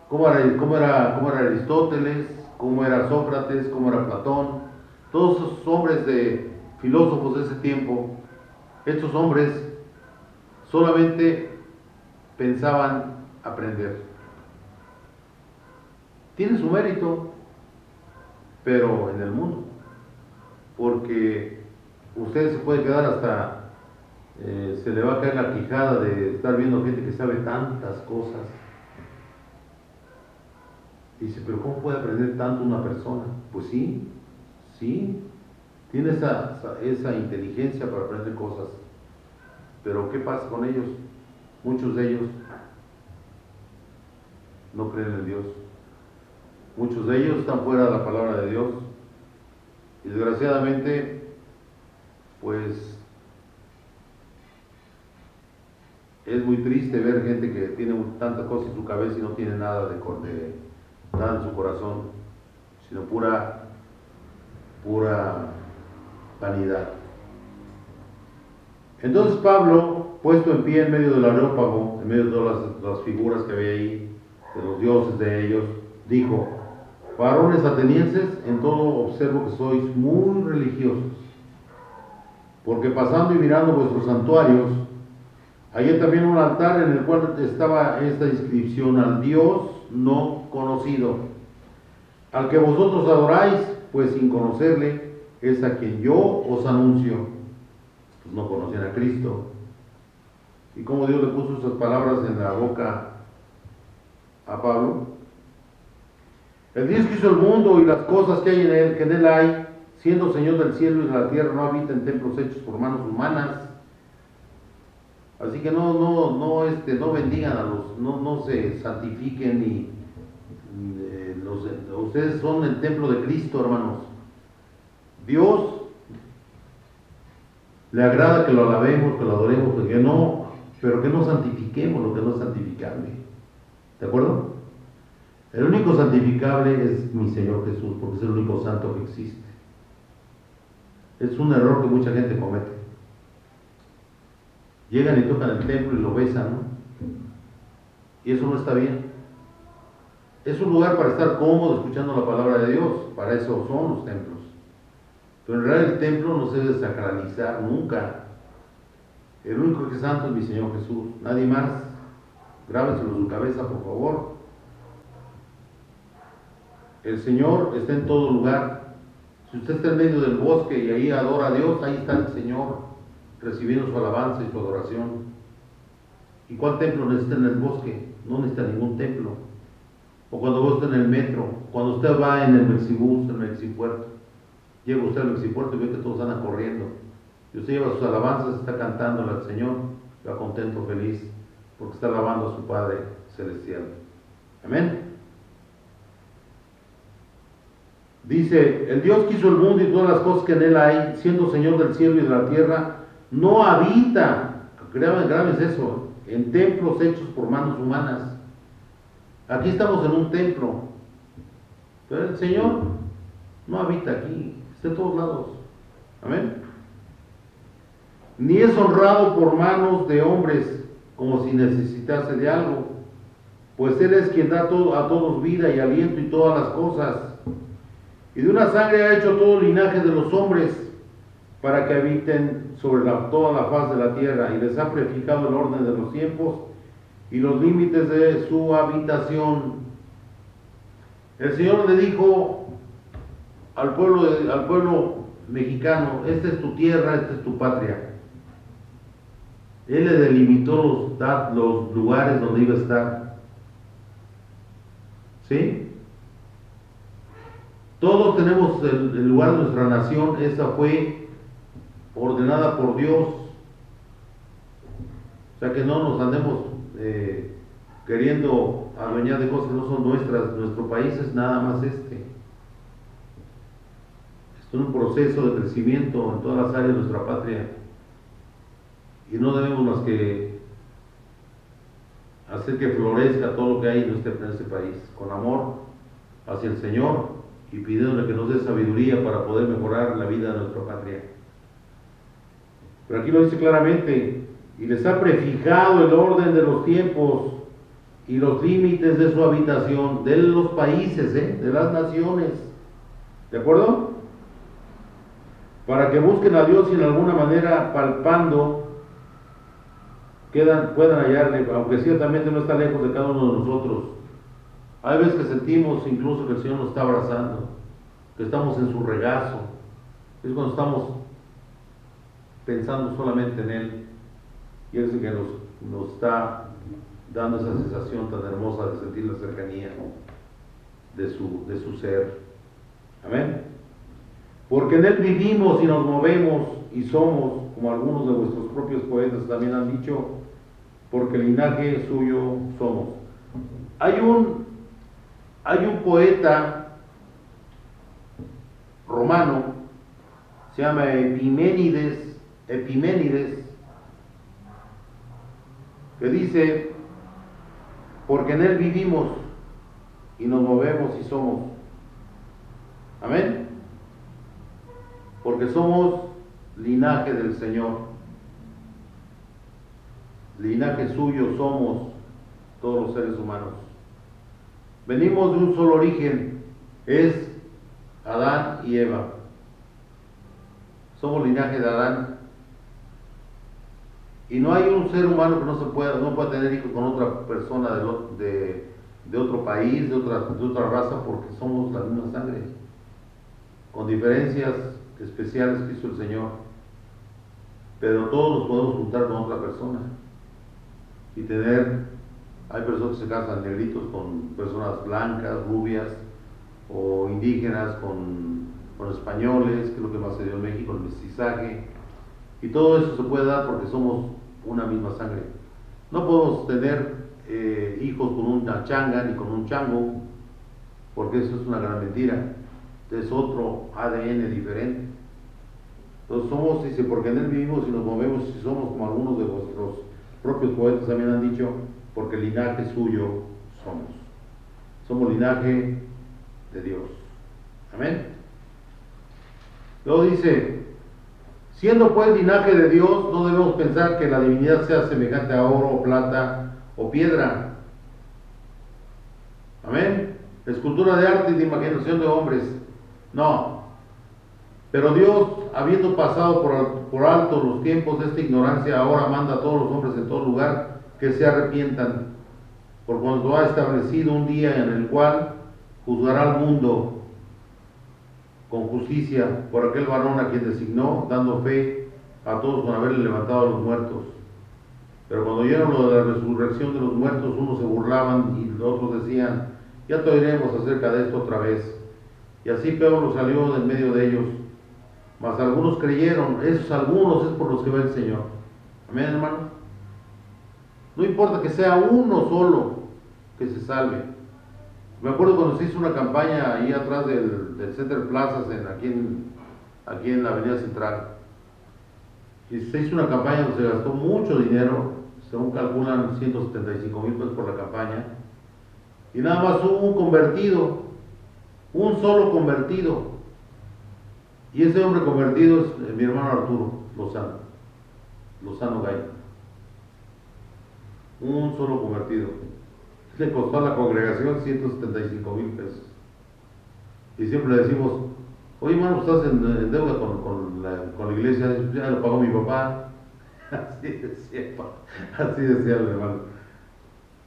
A: ¿Cómo era Aristóteles? ¿Cómo era Sócrates? ¿Cómo era Platón? Todos esos hombres filósofos de ese tiempo, estos hombres solamente pensaban aprender. Tiene su mérito, pero en el mundo, porque usted se puede quedar hasta, se le va a caer la quijada de estar viendo gente que sabe tantas cosas. Dice, pero ¿cómo puede aprender tanto una persona? Pues sí, tiene esa inteligencia para aprender cosas. Pero ¿qué pasa con ellos? Muchos de ellos no creen en Dios. Muchos de ellos están fuera de la palabra de Dios. Y desgraciadamente, pues, es muy triste ver gente que tiene tanta cosa en su cabeza y no tiene nada nada en su corazón, sino pura vanidad. Entonces Pablo, puesto en pie en medio del Areópago, en medio de todas las figuras que había ahí, de los dioses de ellos, dijo, varones atenienses, en todo observo que sois muy religiosos, porque pasando y mirando vuestros santuarios, hallé también un altar en el cual estaba esta inscripción, al Dios no conocido, al que vosotros adoráis, pues sin conocerle, es a quien yo os anuncio. Pues no conocían a Cristo. Y cómo Dios le puso esas palabras en la boca a Pablo. El Dios que hizo el mundo y las cosas que hay en él, que en él hay, siendo Señor del cielo y de la tierra, no habita en templos hechos por manos humanas. Así que no bendigan a no se santifiquen ustedes son el templo de Cristo, hermanos. Dios le agrada que lo alabemos, que lo adoremos, pero que no santifiquemos lo que no es santificable. ¿De acuerdo? El único santificable es mi Señor Jesús, porque es el único santo que existe. Es un error que mucha gente comete. Llegan y tocan el templo y lo besan, ¿no? Y eso no está bien. Es un lugar para estar cómodo escuchando la palabra de Dios, para eso son los templos. Pero en realidad el templo no se debe sacralizar nunca. El único que es santo es mi Señor Jesús, nadie más. Grábenselo en su cabeza, por favor. El Señor está en todo lugar, Si usted está en medio del bosque y ahí adora a Dios, ahí está el Señor recibiendo su alabanza y su adoración. ¿Y cuál templo necesita en el bosque? No necesita ningún templo. O cuando usted está en el metro, cuando usted va en el Mexibus, en el Mexipuerto, llega usted al Mexipuerto y ve que todos andan corriendo. Y usted lleva sus alabanzas, está cantándole al Señor, va contento, feliz, porque está alabando a su Padre Celestial. Amén. Dice, el Dios que hizo el mundo y todas las cosas que en él hay, siendo Señor del cielo y de la tierra, no habita, grábense eso, en templos hechos por manos humanas. Aquí estamos en un templo, pero el Señor no habita aquí, está en todos lados. Amén. Ni es honrado por manos de hombres, como si necesitase de algo, pues Él es quien da a todos vida y aliento y todas las cosas. Y de una sangre ha hecho todo linaje de los hombres, para que habiten sobre toda la faz de la tierra, y les ha prefijado el orden de los tiempos y los límites de su habitación. El Señor le dijo al pueblo mexicano, esta es tu tierra, esta es tu patria. Él le delimitó los lugares donde iba a estar. ¿Sí? Todos tenemos el lugar de nuestra nación, esa fue ordenada por Dios. O sea que no nos andemos queriendo adueñar de cosas que no son nuestras. Nuestro país es nada más este. Es un proceso de crecimiento en todas las áreas de nuestra patria. Y no debemos más que hacer que florezca todo lo que hay en este país, con amor hacia el Señor y pidiéndole que nos dé sabiduría para poder mejorar la vida de nuestra patria. Pero aquí lo dice claramente, y les ha prefijado el orden de los tiempos y los límites de su habitación, de los países, de las naciones. ¿De acuerdo? Para que busquen a Dios y en alguna manera palpando puedan hallarle, aunque ciertamente no está lejos de cada uno de nosotros. Hay veces que sentimos incluso que el Señor nos está abrazando, que estamos en su regazo. Es cuando estamos pensando solamente en Él, y es el que nos está dando esa sensación tan hermosa de sentir la cercanía de su ser. Amén. Porque en Él vivimos y nos movemos y somos, como algunos de vuestros propios poetas también han dicho, porque linaje suyo somos. Hay un poeta romano, se llama Epiménides, que dice, porque en Él vivimos y nos movemos y somos. Amén. Porque somos linaje del Señor. Linaje suyo somos todos los seres humanos. Venimos de un solo origen, es Adán y Eva. Somos linaje de Adán. Y no hay un ser humano que no pueda tener hijos con otra persona de otro país, de otra raza, porque somos la misma sangre, con diferencias especiales que hizo el Señor. Pero todos nos podemos juntar con otra persona y hay personas que se casan negritos con personas blancas, rubias, o indígenas con españoles, que es lo que más se dio en México, el mestizaje, y todo eso se puede dar porque somos una misma sangre. No podemos tener hijos con una changa ni con un chango, porque eso es una gran mentira. Es otro ADN diferente. Entonces somos, dice, porque en Él vivimos y nos movemos y somos, como algunos de vuestros propios poetas también han dicho, porque linaje suyo somos. Somos linaje de Dios. Amén. Luego dice, siendo pues linaje de Dios, no debemos pensar que la divinidad sea semejante a oro, plata o piedra. Amén. Escultura de arte y de imaginación de hombres. No. Pero Dios, habiendo pasado por alto los tiempos de esta ignorancia, ahora manda a todos los hombres en todo lugar que se arrepientan, por cuanto ha establecido un día en el cual juzgará al mundo con justicia por aquel varón a quien designó, dando fe a todos con haberle levantado a los muertos. Pero cuando oyeron lo de la resurrección de los muertos, unos se burlaban y los otros decían, ya te oiremos acerca de esto otra vez. Y así Pablo salió de en medio de ellos, mas algunos creyeron. Esos algunos es por los que ve el Señor. Amén, hermano. No importa que sea uno solo que se salve. Me acuerdo cuando se hizo una campaña ahí atrás del Center Plazas, aquí en la Avenida Central. Y se hizo una campaña donde se gastó mucho dinero, según calculan 175,000 pesos por la campaña. Y nada más hubo un convertido, un solo convertido. Y ese hombre convertido es mi hermano Arturo Lozano Gay. Un solo convertido. Le costó a la congregación 175,000 pesos. Y siempre le decimos, oye hermano, estás en deuda con la iglesia, ya lo pagó mi papá. Así decía el hermano.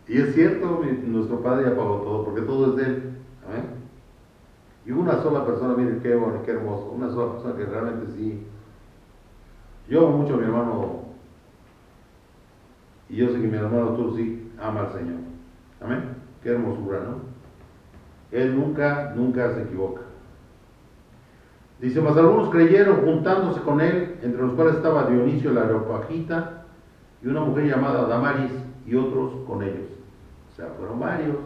A: Y es cierto, nuestro padre ya pagó todo, porque todo es de él. ¿Amén? Y una sola persona, miren qué bueno, qué hermoso, una sola persona que realmente sí. Yo amo mucho a mi hermano, y yo sé que mi hermano Arturo sí ama al Señor. Amén. Qué hermosura, ¿no? Él nunca se equivoca. Dice, mas algunos creyeron juntándose con él, entre los cuales estaba Dionisio el Areopagita y una mujer llamada Damaris y otros con ellos. O sea, fueron varios.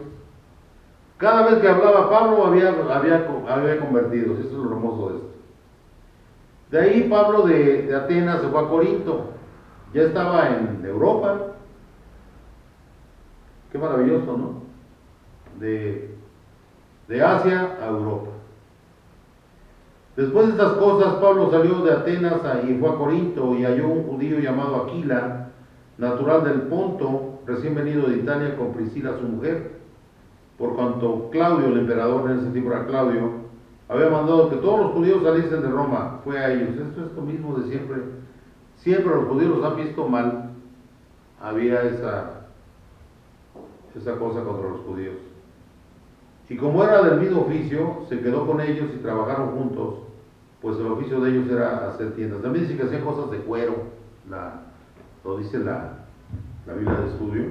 A: Cada vez que hablaba Pablo había convertidos. Eso es lo hermoso de esto. De ahí Pablo de Atenas se fue a Corinto. Ya estaba en Europa. Qué maravilloso, ¿no? De Asia a Europa. Después de estas cosas, Pablo salió de Atenas y fue a Corinto y halló un judío llamado Aquila, natural del Ponto, recién venido de Italia con Priscila su mujer, por cuanto Claudio, el emperador, en ese tiempo era Claudio, había mandado que todos los judíos saliesen de Roma. Fue a ellos. Esto es lo mismo de siempre. Siempre los judíos los han visto mal. Había esa cosa contra los judíos. Y como era del mismo oficio, se quedó con ellos y trabajaron juntos, pues el oficio de ellos era hacer tiendas. También dice que hacían cosas de cuero, lo dice la Biblia de estudio.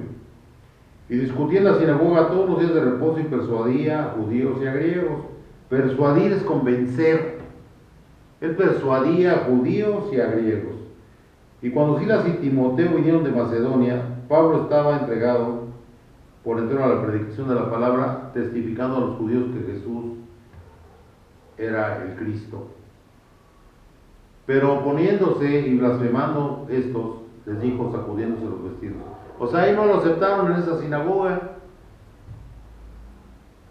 A: Y discutía en la sinagoga todos los días de reposo y persuadía a judíos y a griegos. Persuadir es convencer. Él persuadía a judíos y a griegos. Y cuando Silas y Timoteo vinieron de Macedonia, Pablo estaba entregado por entero a la predicación de la palabra, testificando a los judíos que Jesús era el Cristo. Pero oponiéndose y blasfemando estos, les dijo, sacudiéndose los vestidos. O sea, ahí no lo aceptaron en esa sinagoga.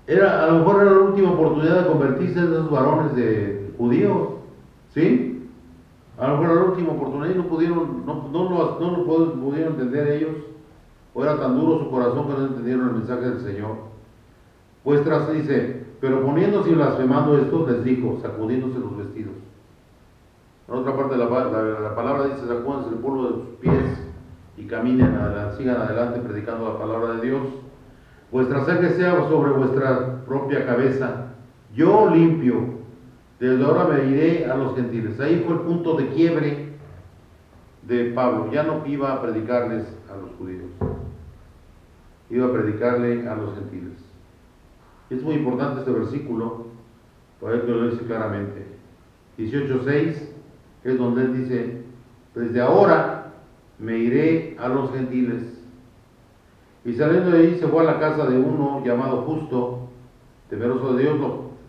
A: A lo mejor era la última oportunidad de convertirse en esos varones de judíos, ¿sí? A lo mejor era la última oportunidad y no lo pudieron entender ellos. O era tan duro su corazón que no entendieron el mensaje del Señor. Pues dice, pero poniéndose y blasfemando esto, les dijo, sacudiéndose los vestidos. En otra parte de la palabra dice, sacúdanse el polvo de sus pies y caminen adelante, sigan adelante predicando la palabra de Dios. Vuestra sangre sea sobre vuestra propia cabeza. Yo limpio, desde ahora me iré a los gentiles. Ahí fue el punto de quiebre de Pablo. Ya no iba a predicarles a los judíos, iba a predicarle a los gentiles. Es muy importante este versículo, para que lo dice claramente. 18:6 es donde él dice, desde ahora me iré a los gentiles. Y saliendo de ahí se fue a la casa de uno llamado Justo, temeroso de Dios,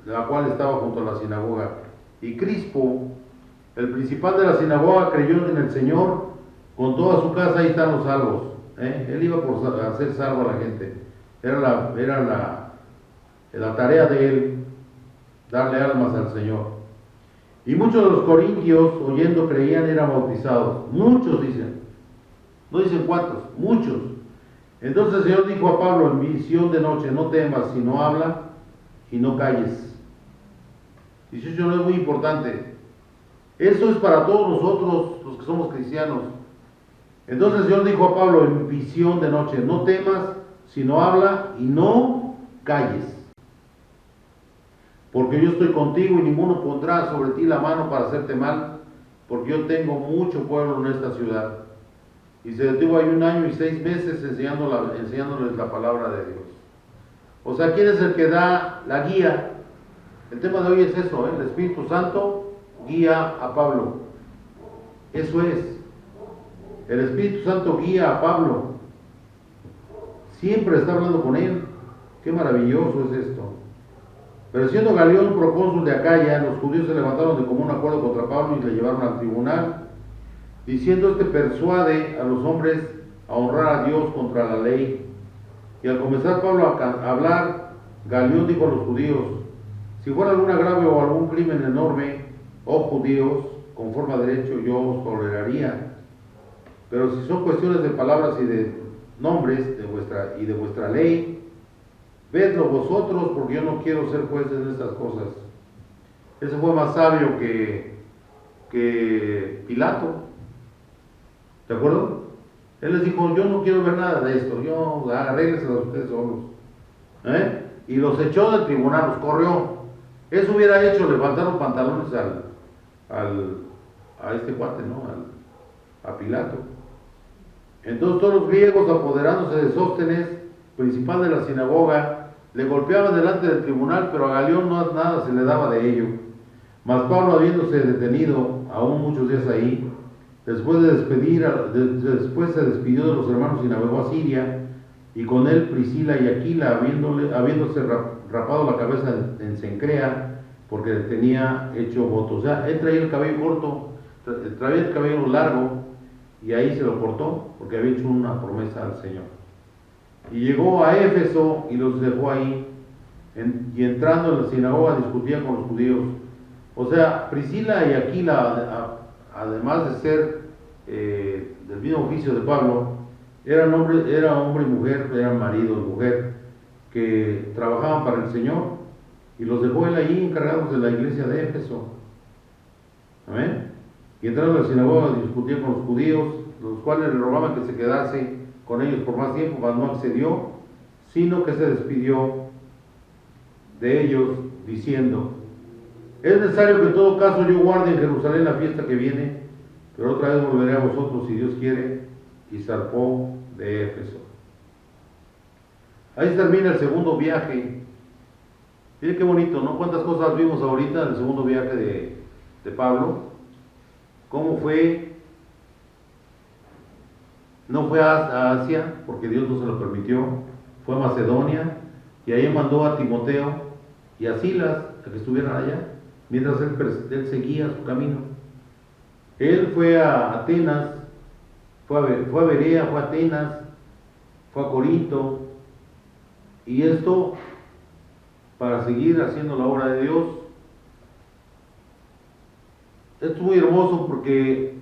A: la cual estaba junto a la sinagoga. Y Crispo, el principal de la sinagoga, creyó en el Señor, con toda su casa. Ahí están los salvos. Él iba por hacer salvo a la gente. Era la tarea de él, darle almas al Señor. Y muchos de los corintios, oyendo, creían, eran bautizados. Muchos dicen, no dicen cuántos, muchos. Entonces el Señor dijo a Pablo en visión de noche, no temas, sino habla y no calles. 18 no es muy importante. Eso es para todos nosotros, los que somos cristianos. Entonces el Señor dijo a Pablo en visión de noche, no temas, sino habla y no calles. porque yo estoy contigo y ninguno pondrá sobre ti la mano para hacerte mal, porque yo tengo mucho pueblo en esta ciudad. Y se detuvo ahí 1 año y 6 meses enseñándoles la palabra de Dios. O sea, ¿quién es el que da la guía? El tema de hoy es eso, ¿eh? El Espíritu Santo guía a Pablo. Eso es. El Espíritu Santo guía a Pablo. Siempre está hablando con él. Qué maravilloso es esto. Pero siendo Galión procónsul de Acaya, los judíos se levantaron de común acuerdo contra Pablo y le llevaron al tribunal, diciendo: este persuade a los hombres a honrar a Dios contra la ley. Y al comenzar Pablo a hablar, Galión dijo a los judíos: si fuera algún agravio o algún crimen enorme, oh judíos, conforme a derecho yo os toleraría. Pero si son cuestiones de palabras y de nombres de vuestra ley, vedlo vosotros, porque yo no quiero ser jueces de estas cosas. Ese fue más sabio que Pilato. ¿De acuerdo? Él les dijo: yo no quiero ver nada de esto, yo arréglenselas a ustedes solos. Y los echó del tribunal, los corrió. Eso hubiera hecho levantar los pantalones a este cuate, ¿no? A Pilato. Entonces todos los griegos, apoderándose de Sóstenes, principal de la sinagoga, le golpeaban delante del tribunal, pero a Galión nada se le daba de ello. Mas Pablo, habiéndose detenido aún muchos días ahí, después se despidió de los hermanos y navegó a Siria, y con él Priscila y Aquila, habiéndose rapado la cabeza en Cencrea, porque tenía hecho voto. O sea, él traía el cabello corto, traía el cabello largo, y ahí se lo cortó, porque había hecho una promesa al Señor. Y llegó a Éfeso y los dejó ahí, y entrando en la sinagoga discutía con los judíos. O sea, Priscila y Aquila, además de ser del mismo oficio de Pablo, era hombre y mujer, eran marido y mujer, que trabajaban para el Señor, y los dejó él allí encargados de la iglesia de Éfeso. Amén. Y entrando en la sinagoga discutía con los judíos, los cuales le rogaban que se quedase con ellos por más tiempo, mas no accedió, sino que se despidió de ellos, diciendo: es necesario que en todo caso yo guarde en Jerusalén la fiesta que viene, pero otra vez volveré a vosotros si Dios quiere. Y zarpó de Éfeso. Ahí termina el segundo viaje. Miren qué bonito, ¿no? Cuántas cosas vimos ahorita en el segundo viaje de Pablo. ¿Cómo fue? No fue a Asia, porque Dios no se lo permitió. Fue a Macedonia, y ahí mandó a Timoteo y a Silas a que estuvieran allá, mientras él seguía su camino. Él fue a Atenas, fue a Berea, fue a Atenas, fue a Corinto, y esto para seguir haciendo la obra de Dios. Esto es muy hermoso porque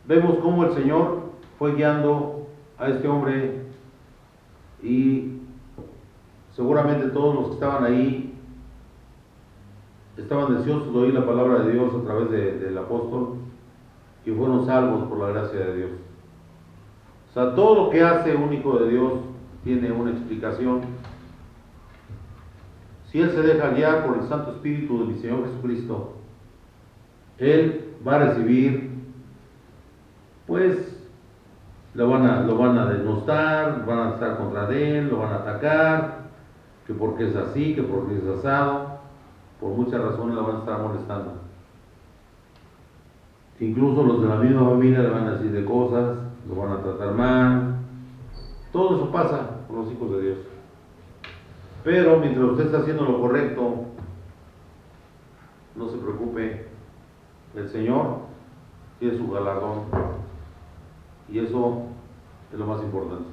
A: vemos cómo el Señor fue guiando a este hombre, y seguramente todos los que estaban ahí estaban deseosos de oír la palabra de Dios a través del apóstol, y fueron salvos por la gracia de Dios. O sea, todo lo que hace un hijo de Dios tiene una explicación. Si él se deja guiar por el Santo Espíritu de mi Señor Jesucristo, él va a recibir, pues, lo van a denostar, van a estar contra él, lo van a atacar, que porque es así, que porque es asado, por muchas razones lo van a estar molestando. Incluso los de la misma familia le van a decir de cosas, lo van a tratar mal. Todo eso pasa con los hijos de Dios. Pero mientras usted está haciendo lo correcto, no se preocupe, el Señor tiene su galardón, y eso es lo más importante.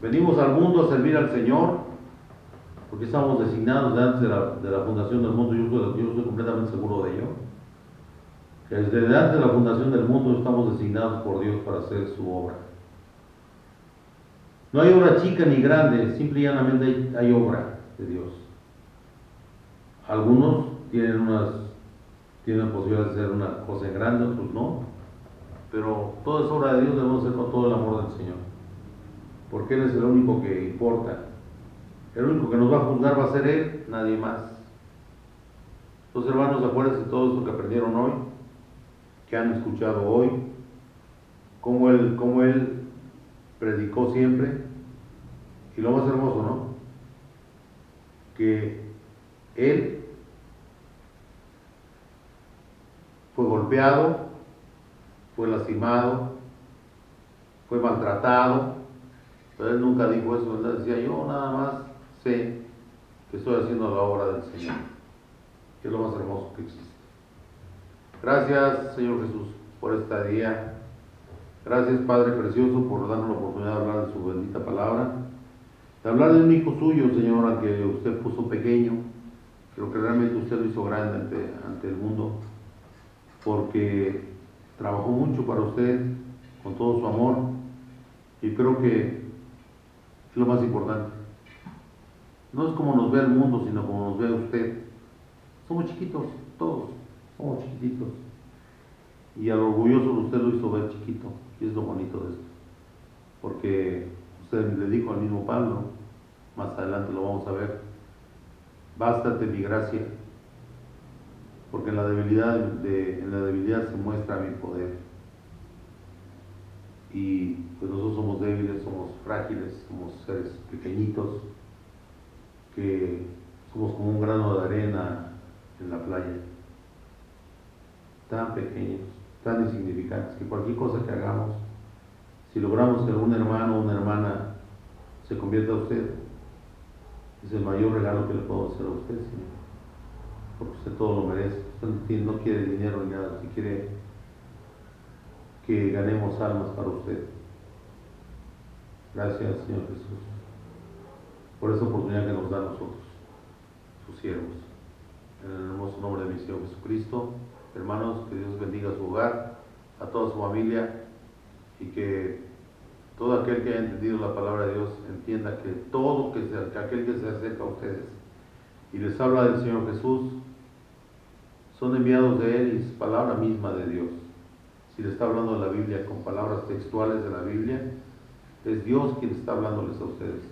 A: Venimos al mundo a servir al Señor, porque estamos designados de antes de la fundación del mundo. Yo estoy completamente seguro de ello, que desde antes de la fundación del mundo estamos designados por Dios para hacer su obra. No hay obra chica ni grande, simple y llanamente hay obra de Dios. Algunos tienen posibilidad de hacer una cosa grande, otros no, pero toda es obra de Dios, debemos hacer con todo el amor del Señor, porque Él es el único que importa. El único que nos va a juzgar va a ser Él, nadie más. Entonces, hermanos, acuérdense de todo esto que aprendieron hoy, que han escuchado hoy, cómo él predicó siempre, y lo más hermoso, ¿no? Que él fue golpeado, fue lastimado, fue maltratado, pero él nunca dijo eso, él decía, yo nada más sé que estoy haciendo la obra del Señor, que es lo más hermoso que existe. Gracias, Señor Jesús, por este día. Gracias, Padre Precioso, por darnos la oportunidad de hablar de su bendita palabra, de hablar de un hijo suyo, Señor, al que usted puso pequeño, pero que realmente usted lo hizo grande ante el mundo, porque trabajó mucho para usted con todo su amor, y creo que es lo más importante. No es como nos ve el mundo, sino como nos ve usted. Somos chiquitos, todos, somos chiquititos. Y al orgulloso usted lo hizo ver chiquito, y es lo bonito de esto. Porque usted le dijo al mismo Pablo, más adelante lo vamos a ver, bástate mi gracia, porque en la debilidad se muestra mi poder. Y pues nosotros somos débiles, somos frágiles, somos seres pequeñitos, que somos como un grano de arena en la playa, tan pequeños, tan insignificantes, que cualquier cosa que hagamos, si logramos que algún hermano o una hermana se convierta a usted, es el mayor regalo que le puedo hacer a usted, Señor, porque usted todo lo merece. Usted no quiere dinero ni nada, usted quiere que ganemos almas para usted. Gracias, Señor Jesús, por esa oportunidad que nos da a nosotros, sus siervos. En el hermoso nombre de mi Señor Jesucristo, hermanos, que Dios bendiga su hogar, a toda su familia, y que todo aquel que haya entendido la palabra de Dios entienda que aquel que se acerca a ustedes y les habla del Señor Jesús, son enviados de Él y es palabra misma de Dios. Si le está hablando de la Biblia con palabras textuales de la Biblia, es Dios quien está hablándoles a ustedes.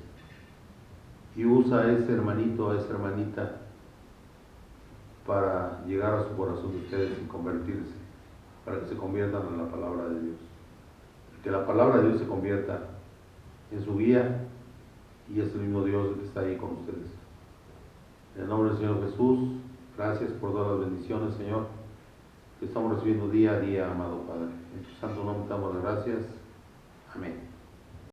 A: Y usa a ese hermanito, a esa hermanita, para llegar a su corazón de ustedes y convertirse, para que se conviertan en la palabra de Dios. Que la palabra de Dios se convierta en su guía, y es el mismo Dios que está ahí con ustedes. En el nombre del Señor Jesús, gracias por todas las bendiciones, Señor, que estamos recibiendo día a día, amado Padre. En tu santo nombre te damos las gracias. Amén.